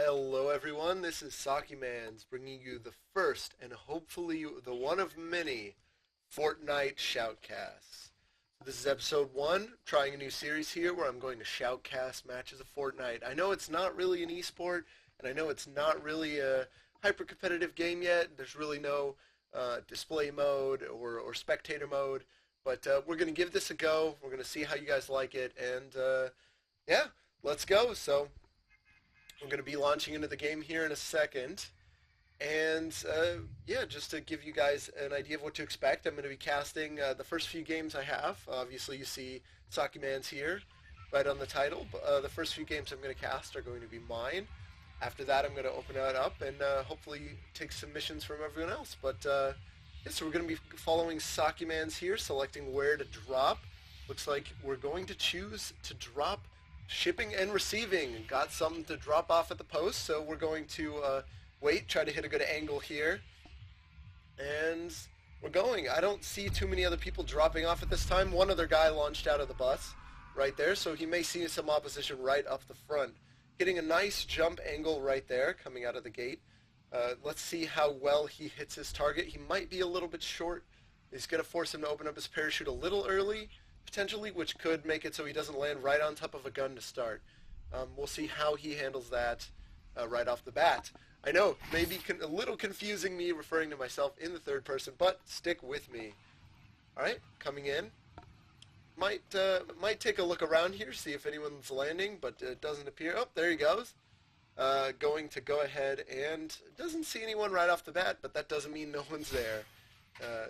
Hello everyone, this is Sakimans bringing you the first and hopefully the one of many Fortnite Shoutcasts. This is episode 1, trying a new series here where I'm going to shoutcast matches of Fortnite. I know it's not really an esport, and I know it's not really a hyper-competitive game yet. There's really no display mode or spectator mode, but we're going to give this a go. We're going to see how you guys like it, and yeah, let's go. So we're going to be launching into the game here in a second. And yeah, just to give you guys an idea of what to expect, I'm going to be casting the first few games I have. Obviously, you see Sakimans here right on the title. The first few games I'm going to cast are going to be mine. After that, I'm going to open it up and hopefully take submissions from everyone else. But yeah, so we're going to be following Sakimans here, selecting where to drop. Looks like we're going to choose to drop shipping and receiving. Got something to drop off at the post, so we're going to wait, try to hit a good angle here. And we're going. I don't see too many other people dropping off at this time. One other guy launched out of the bus right there, so he may see some opposition right up the front. Getting a nice jump angle right there coming out of the gate. Let's see how well he hits his target. He might be a little bit short. He's going to force him to open up his parachute a little early, potentially, which could make it so he doesn't land right on top of a gun to start. We'll see how he handles that right off the bat. I know, maybe a little confusing me referring to myself in the third person, but stick with me. Alright, coming in. Might take a look around here, see if anyone's landing, but it doesn't appear. Oh, there he goes. Going to go ahead and doesn't see anyone right off the bat, but that doesn't mean no one's there.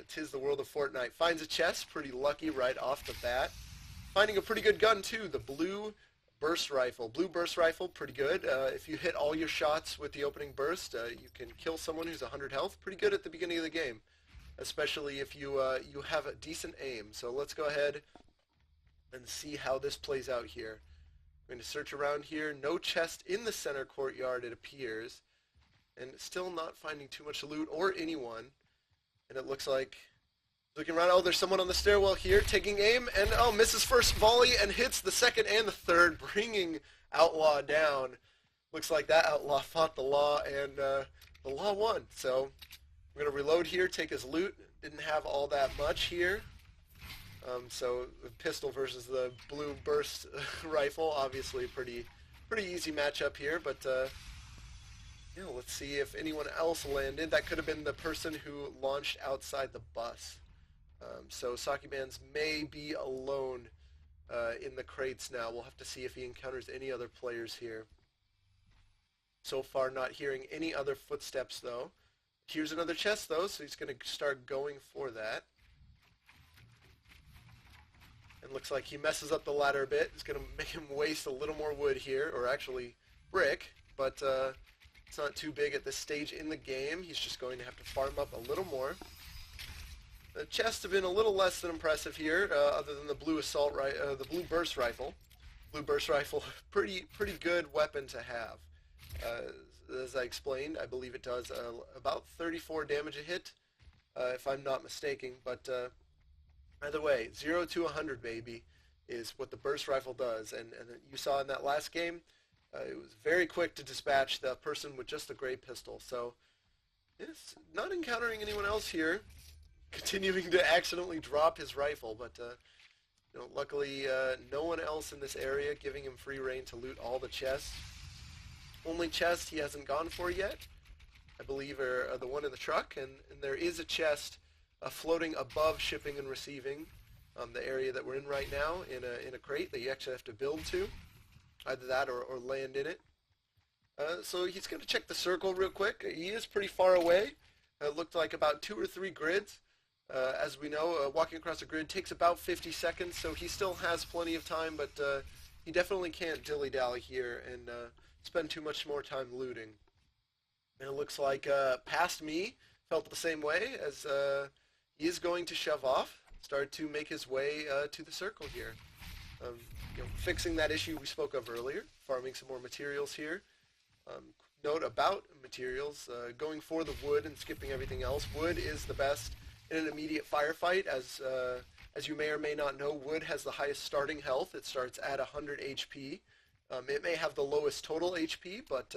'Tis the world of Fortnite. Finds a chest, pretty lucky right off the bat. Finding a pretty good gun too, the blue burst rifle. Blue burst rifle, pretty good. If you hit all your shots with the opening burst, you can kill someone who's 100 health. Pretty good at the beginning of the game, especially if you have a decent aim. So let's go ahead and see how this plays out here. I'm going to search around here. No chest in the center courtyard, it appears. And still not finding too much loot or anyone. And it looks like, looking around, oh, there's someone on the stairwell here taking aim, and oh, misses first volley and hits the second and the third, bringing Outlaw down. Looks like that Outlaw fought the Law, and the Law won. So we're going to reload here, take his loot. Didn't have all that much here. So the pistol versus the blue burst rifle, obviously pretty easy matchup here, but yeah, let's see if anyone else landed. That could have been the person who launched outside the bus. So Sakimans may be alone in the crates now. We'll have to see if he encounters any other players here. So far not hearing any other footsteps though. Here's another chest though, so he's going to start going for that. And looks like he messes up the ladder a bit. It's going to make him waste a little more wood here, or actually brick, but it's not too big at this stage in the game. He's just going to have to farm up a little more. The chests have been a little less than impressive here, other than the blue the blue burst rifle. Blue burst rifle, pretty good weapon to have. As I explained, I believe it does about 34 damage a hit, if I'm not mistaken. But either way, 0 to 100, baby, is what the burst rifle does. And you saw in that last game, it was very quick to dispatch the person with just the gray pistol. So, yes, not encountering anyone else here. Continuing to accidentally drop his rifle, but you know, luckily no one else in this area, giving him free reign to loot all the chests. Only chest he hasn't gone for yet, I believe, are the one in the truck, and there is a chest floating above shipping and receiving, the area that we're in right now, in a crate that you actually have to build to. Either that or land in it. So he's going to check the circle real quick. He is pretty far away. It looked like about 2 or 3 grids. As we know, walking across a grid takes about 50 seconds, so he still has plenty of time, but he definitely can't dilly-dally here and spend too much more time looting. And it looks like past me felt the same way, as he is going to shove off, start to make his way to the circle here. You know, fixing that issue we spoke of earlier, farming some more materials here. Note about materials, going for the wood and skipping everything else. Wood is the best in an immediate firefight, as you may or may not know, wood has the highest starting health. It starts at 100 HP. It may have the lowest total HP, but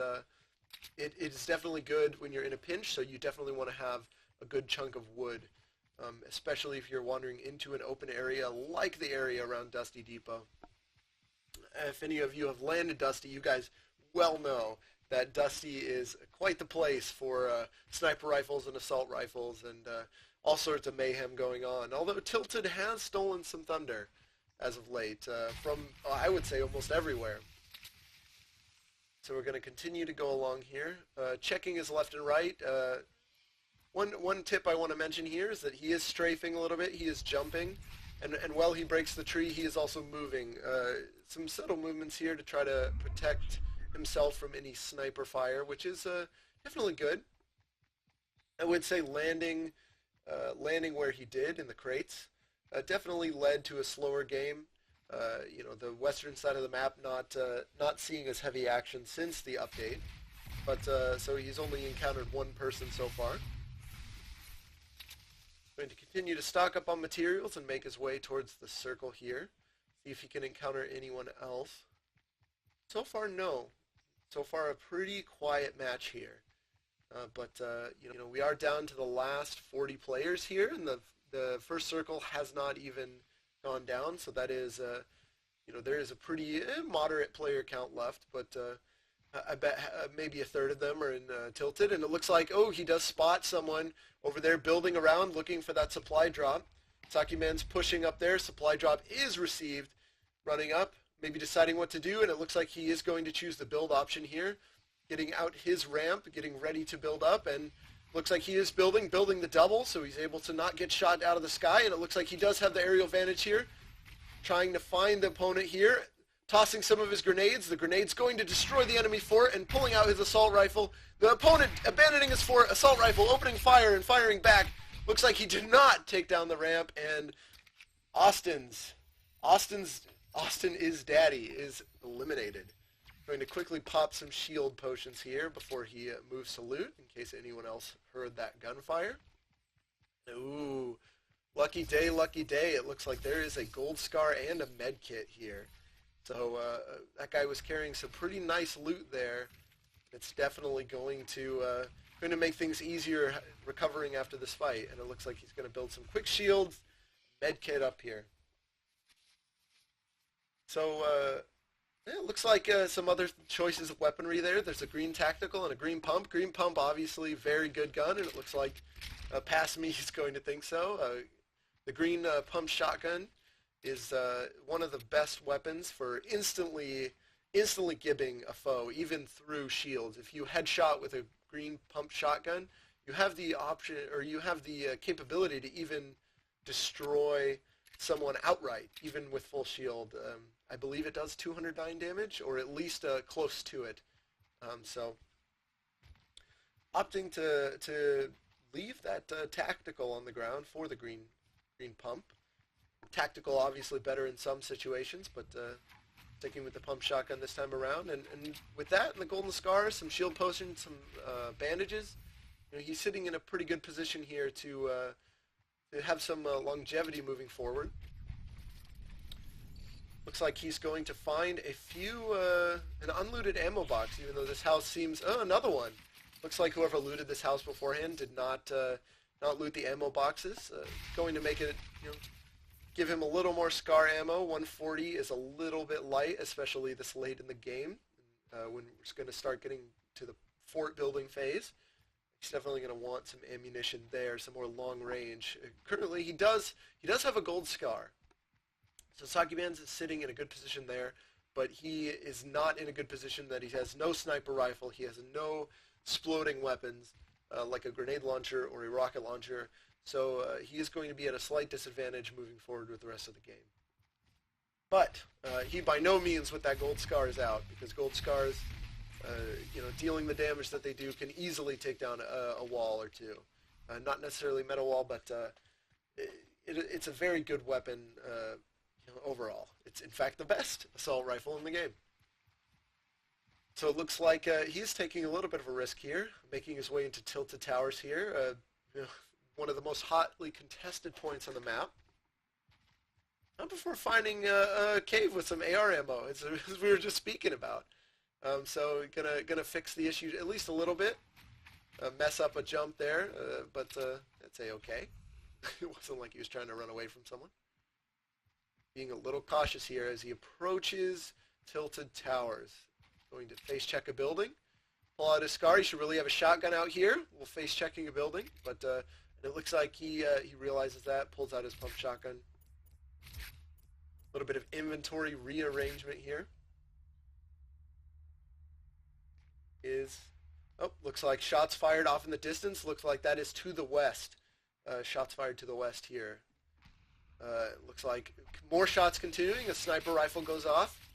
it is definitely good when you're in a pinch, so you definitely want to have a good chunk of wood, especially if you're wandering into an open area like the area around Dusty Depot. If any of you have landed Dusty, you guys well know that Dusty is quite the place for sniper rifles and assault rifles and all sorts of mayhem going on. Although Tilted has stolen some thunder as of late from, I would say, almost everywhere. So we're going to continue to go along here, checking his left and right. One tip I want to mention here is that he is strafing a little bit. He is jumping, and while he breaks the tree, he is also moving. Some subtle movements here to try to protect himself from any sniper fire, which is definitely good. I would say landing where he did in the crates definitely led to a slower game. The western side of the map not seeing as heavy action since the update, but so he's only encountered one person so far. Going to continue to stock up on materials and make his way towards the circle here. See if he can encounter anyone else. So far, no. So far, a pretty quiet match here. But we are down to the last 40 players here, and the first circle has not even gone down. So that is, there is a pretty moderate player count left, but I bet maybe a third of them are in Tilted, and it looks like, oh, he does spot someone over there building around looking for that supply drop. Sakiman's pushing up there. Supply drop is received. Running up, maybe deciding what to do, and it looks like he is going to choose the build option here. Getting out his ramp, getting ready to build up, and looks like he is building the double, so he's able to not get shot out of the sky, and it looks like he does have the aerial advantage here. Trying to find the opponent here, tossing some of his grenades. The grenade's going to destroy the enemy fort, and pulling out his assault rifle. The opponent abandoning his fort, assault rifle, opening fire and firing back. Looks like he did not take down the ramp, and Austin is daddy is eliminated. Going to quickly pop some shield potions here before he moves to loot, in case anyone else heard that gunfire. Ooh, lucky day, lucky day. It looks like there is a gold scar and a med kit here. So that guy was carrying some pretty nice loot there. It's definitely going to make things easier recovering after this fight. And it looks like he's going to build some quick shields, med kit up here. So it looks like some other choices of weaponry there. There's a green tactical and a green pump. Green pump, obviously, very good gun, and it looks like past me is going to think so. The green pump shotgun is one of the best weapons for instantly gibbing a foe, even through shields. If you headshot with a green pump shotgun, you have the option, or you have the capability to even destroy someone outright, even with full shield. I believe it does 209 damage, or at least close to it. So, opting to leave that tactical on the ground for the green pump. Tactical, obviously, better in some situations, but sticking with the pump shotgun this time around. And with that and the golden scar, some shield potions, some bandages, he's sitting in a pretty good position here to have some longevity moving forward. Looks like he's going to find a few, an unlooted ammo box, even though this house seems, oh, another one. Looks like whoever looted this house beforehand did not loot the ammo boxes. Going to make it, give him a little more scar ammo. 140 is a little bit light, especially this late in the game, when we're going to start getting to the fort building phase. He's definitely going to want some ammunition there, some more long range. Currently, he does have a gold scar. So Sakiman's is sitting in a good position there, but he is not in a good position that he has no sniper rifle, he has no sploding weapons like a grenade launcher or a rocket launcher, so he is going to be at a slight disadvantage moving forward with the rest of the game. But he by no means with that gold scar is out, because gold scars, dealing the damage that they do can easily take down a wall or two. Not necessarily metal wall, but it's a very good weapon overall. It's in fact the best assault rifle in the game. So it looks like he's taking a little bit of a risk here, making his way into Tilted Towers here, one of the most hotly contested points on the map. Not before finding a cave with some AR ammo, as we were just speaking about. So gonna fix the issue at least a little bit. Mess up a jump there, but that's A-okay. It wasn't like he was trying to run away from someone. Being a little cautious here as he approaches Tilted Towers. Going to face check a building. Pull out his SCAR. He should really have a shotgun out here. We'll face checking a building, but it looks like he realizes that. Pulls out his pump shotgun. A little bit of inventory rearrangement here. Looks like shots fired off in the distance. Looks like that is to the west. Shots fired to the west here. Looks like more shots continuing. A sniper rifle goes off.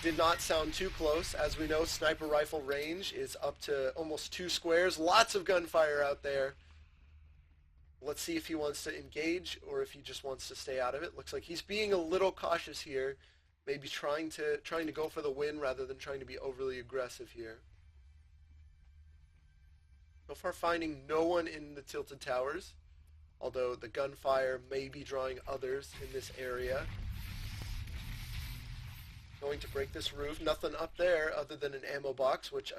Did not sound too close. As we know, sniper rifle range is up to almost 2 squares. Lots of gunfire out there. Let's see if he wants to engage or if he just wants to stay out of it. Looks like he's being a little cautious here. Maybe trying to go for the win rather than trying to be overly aggressive here. So far finding no one in the Tilted Towers, although the gunfire may be drawing others in this area. Going to break this roof. Nothing up there other than an ammo box, which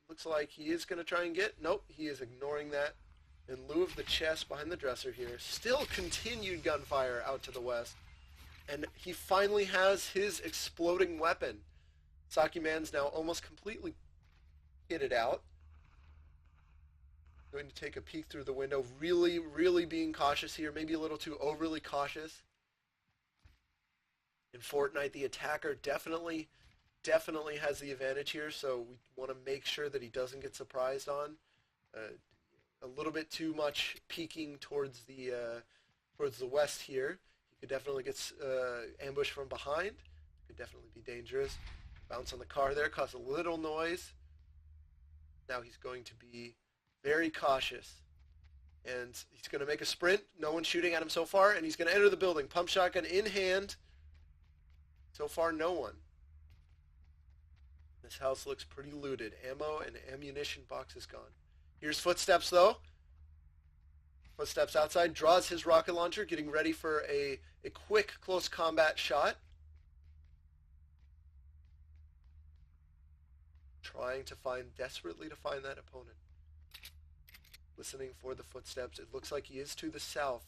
looks like he is going to try and get. Nope, he is ignoring that in lieu of the chest behind the dresser here. Still continued gunfire out to the west. And he finally has his exploding weapon. Saki Man's now almost completely kitted out. Going to take a peek through the window. Really, really being cautious here. Maybe a little too overly cautious. In Fortnite, the attacker definitely has the advantage here, so we want to make sure that he doesn't get surprised on. A little bit too much peeking towards the west here. He could definitely get ambushed from behind. Could definitely be dangerous. Bounce on the car there, cause a little noise. Now he's going to be very cautious. And he's going to make a sprint. No one's shooting at him so far, and he's going to enter the building. Pump shotgun in hand. So far, no one. This house looks pretty looted. Ammo and ammunition box is gone. Here's footsteps, though. Footsteps outside. Draws his rocket launcher, getting ready for a quick close combat shot. Trying to desperately to find that opponent. Listening for the footsteps. It looks like he is to the south.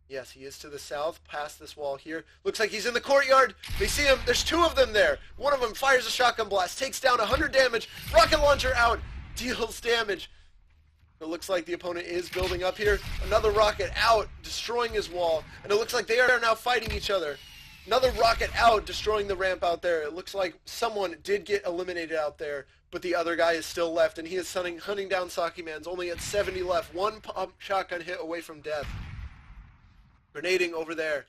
Yes, he is to the south, past this wall here. Looks like he's in the courtyard. They see him. There's 2 of them there. One of them fires a shotgun blast, takes down 100 damage. Rocket launcher out, deals damage. It looks like the opponent is building up here. Another rocket out, destroying his wall. And it looks like they are now fighting each other. Another rocket out, destroying the ramp out there. It looks like someone did get eliminated out there, but the other guy is still left, and he is hunting down Saki Man's, only at 70 left. 1 pump shotgun hit away from death. Grenading over there.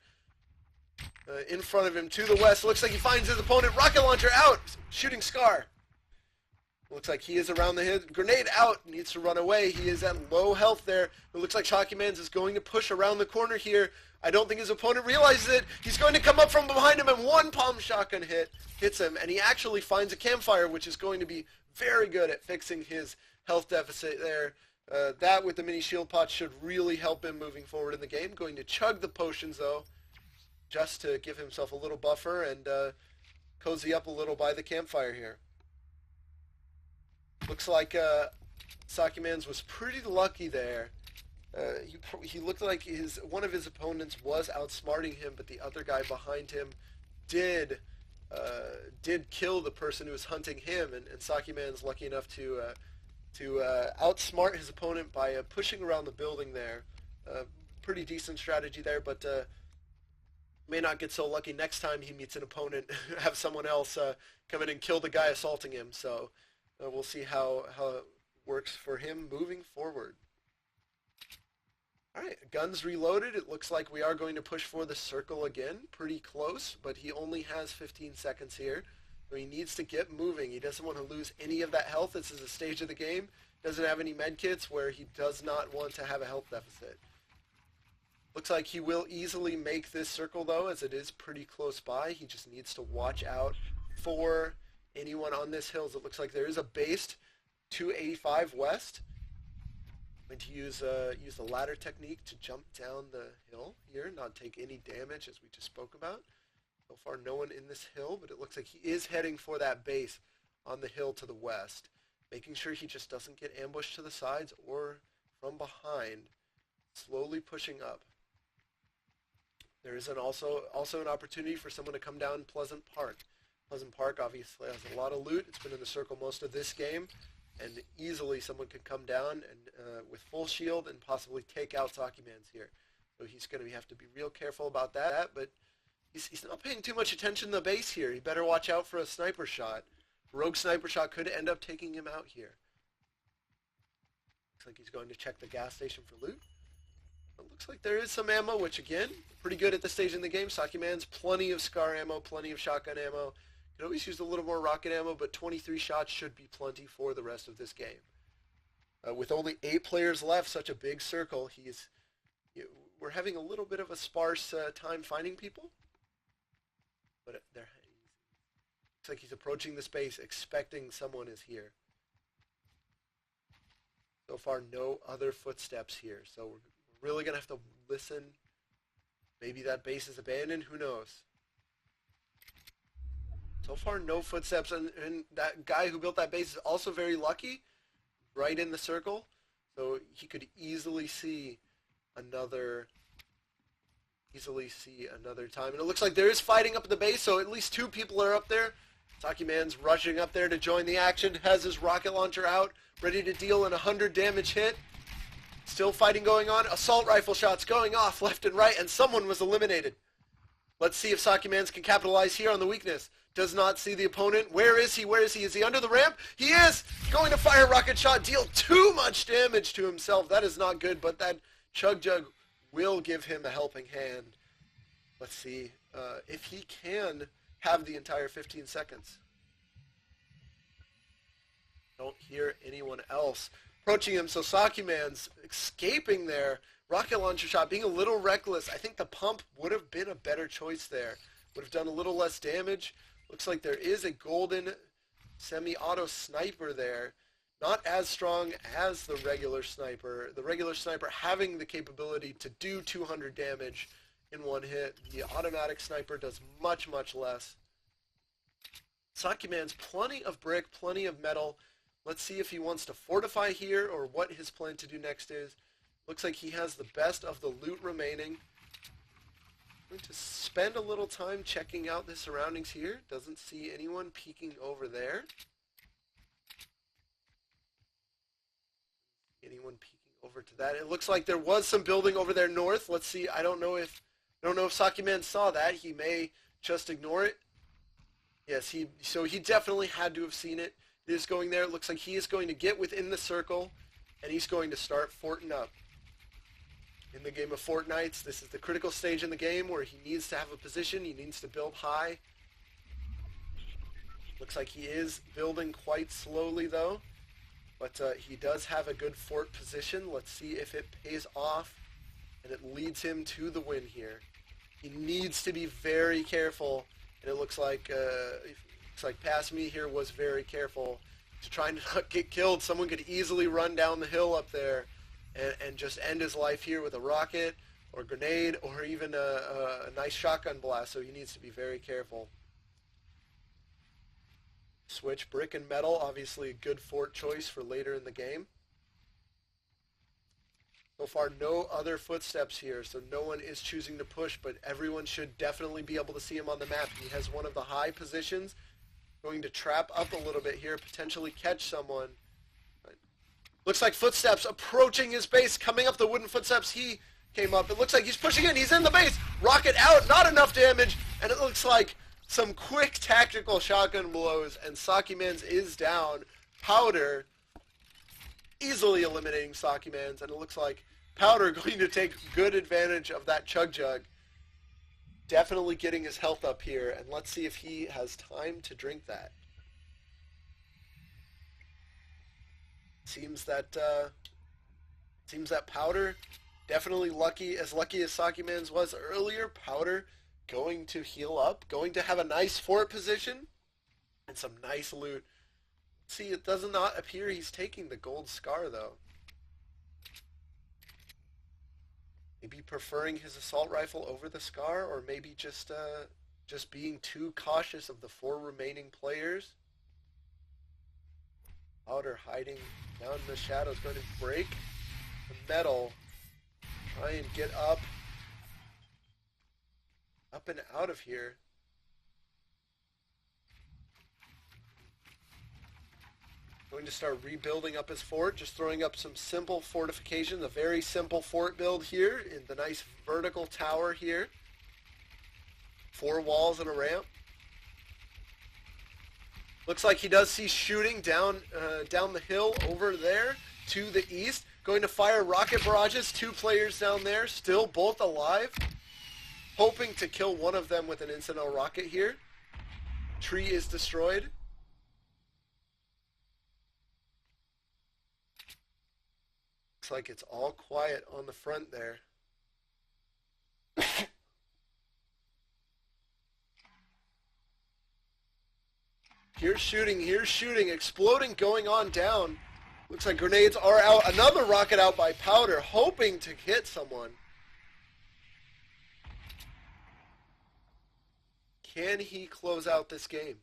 In front of him to the west. Looks like he finds his opponent. Rocket launcher out. Shooting Scar. Looks like he is around the head. Grenade out. Needs to run away. He is at low health there. It looks like Saki Man's is going to push around the corner here. I don't think his opponent realizes it. He's going to come up from behind him, and 1 palm shotgun hits him. And he actually finds a campfire, which is going to be very good at fixing his health deficit there. That with the mini shield pots should really help him moving forward in the game. Going to chug the potions, though, just to give himself a little buffer and cozy up a little by the campfire here. Looks like Saki Man's was pretty lucky there. He looked like one of his opponents was outsmarting him, but the other guy behind him did kill the person who was hunting him, and Saki Man's lucky enough to outsmart his opponent by pushing around the building there. Pretty decent strategy there, but may not get so lucky next time he meets an opponent, have someone else come in and kill the guy assaulting him. So we'll see how it works for him moving forward. All right, guns reloaded. It looks like we are going to push for the circle again. Pretty close, but he only has 15 seconds here. So he needs to get moving. He doesn't want to lose any of that health. This is a stage of the game. Doesn't have any med kits where he does not want to have a health deficit. Looks like he will easily make this circle, though, as it is pretty close by. He just needs to watch out for anyone on this hill. It looks like there is a base 285 west. I'm going to use the ladder technique to jump down the hill here, not take any damage, as we just spoke about. So far, no one in this hill, but it looks like he is heading for that base on the hill to the west, making sure he just doesn't get ambushed to the sides or from behind, slowly pushing up. There is also an opportunity for someone to come down Pleasant Park. Pleasant Park obviously has a lot of loot. It's been in the circle most of this game, and easily someone could come down and with full shield and possibly take out Sockyman's here. So he's going to have to be real careful about that, but he's not paying too much attention to the base here. He better watch out for a sniper shot. Rogue sniper shot could end up taking him out here. Looks like he's going to check the gas station for loot. It looks like there is some ammo, which again, pretty good at this stage in the game. Sockyman's plenty of SCAR ammo, plenty of shotgun ammo. Could always use a little more rocket ammo, but 23 shots should be plenty for the rest of this game. With only 8 players left, such a big circle, we're having a little bit of a sparse time finding people. But looks like he's approaching the space, expecting someone is here. So far, no other footsteps here, so we're really going to have to listen. Maybe that base is abandoned, who knows? So far, no footsteps, and that guy who built that base is also very lucky, right in the circle, so he could easily see another time. And it looks like there is fighting up at the base, so at least 2 people are up there. Sockyman's rushing up there to join the action, has his rocket launcher out, ready to deal an 100 damage hit. Still fighting going on. Assault rifle shots going off left and right, and someone was eliminated. Let's see if Sockyman's can capitalize here on the weakness. Does not see the opponent. Where is he? Where is he? Is he under the ramp? He is! Going to fire a rocket shot, deal too much damage to himself. That is not good, but that Chug Jug will give him a helping hand. Let's see if he can have the entire 15 seconds. Don't hear anyone else approaching him, so Sockyman's escaping there. Rocket launcher shot being a little reckless. I think the pump would have been a better choice there. Would have done a little less damage. Looks like there is a golden semi-auto sniper there. Not as strong as the regular sniper. The regular sniper having the capability to do 200 damage in one hit. The automatic sniper does much, much less. Sockyman's plenty of brick, plenty of metal. Let's see if he wants to fortify here or what his plan to do next is. Looks like he has the best of the loot remaining. Going to spend a little time checking out the surroundings here. Doesn't see anyone peeking over there. Anyone peeking over to that? It looks like there was some building over there north. Let's see. I don't know if Sockyman saw that. He may just ignore it. Yes, he definitely had to have seen it. It is going there. It looks like he is going to get within the circle, and he's going to start forting up. In the game of Fortnite, this is the critical stage in the game where he needs to have a position. He needs to build high. Looks like he is building quite slowly, though. But he does have a good fort position. Let's see if it pays off, and it leads him to the win here. He needs to be very careful, and it looks like Past Me here was very careful to try and not get killed. Someone could easily run down the hill up there and just end his life here with a rocket or grenade or even a nice shotgun blast, so he needs to be very careful. Switch brick and metal, obviously a good fort choice for later in the game. So far, no other footsteps here, so no one is choosing to push, but everyone should definitely be able to see him on the map. He has one of the high positions. Going to trap up a little bit here, potentially catch someone. Looks like footsteps approaching his base, coming up the wooden footsteps. He came up. It looks like he's pushing in. He's in the base. Rocket out. Not enough damage. And it looks like some quick tactical shotgun blows. And Sockyman's is down. Powder easily eliminating Sockyman's. And it looks like Powder going to take good advantage of that Chug Jug. Definitely getting his health up here. And let's see if he has time to drink that. Seems that Powder, definitely lucky as Sockyman's was earlier. Powder going to heal up, going to have a nice fort position, and some nice loot. See, it does not appear he's taking the gold scar though. Maybe preferring his assault rifle over the scar, or maybe just just being too cautious of the 4 remaining players. Powder hiding down in the shadows, going to break the metal. Try and get up and out of here. Going to start rebuilding up his fort, just throwing up some simple fortifications, a very simple fort build here in the nice vertical tower here. 4 walls and a ramp. Looks like he does see shooting down the hill over there to the east. Going to fire rocket barrages, 2 players down there, still both alive. Hoping to kill one of them with an incidental rocket here. Tree is destroyed. Looks like it's all quiet on the front there. Here's shooting, exploding going on down. Looks like grenades are out. Another rocket out by Powder, hoping to hit someone. Can he close out this game?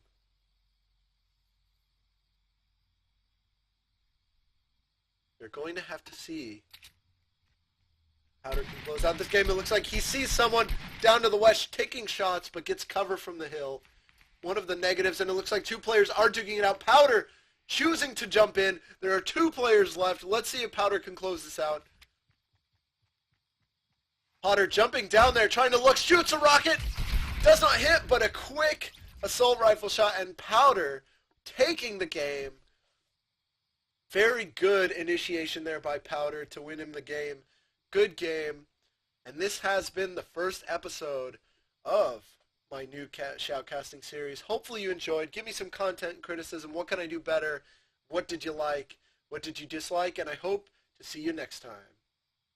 They're going to have to see. Powder can close out this game. It looks like he sees someone down to the west taking shots, but gets cover from the hill. One of the negatives, and it looks like 2 players are duking it out. Powder choosing to jump in. There are 2 players left. Let's see if Powder can close this out. Potter jumping down there, trying to look, shoots a rocket. Does not hit, but a quick assault rifle shot, and Powder taking the game. Very good initiation there by Powder to win him the game. Good game. And this has been the first episode of my new shoutcasting series. Hopefully you enjoyed. Give me some content and criticism. What can I do better? What did you like? What did you dislike? And I hope to see you next time.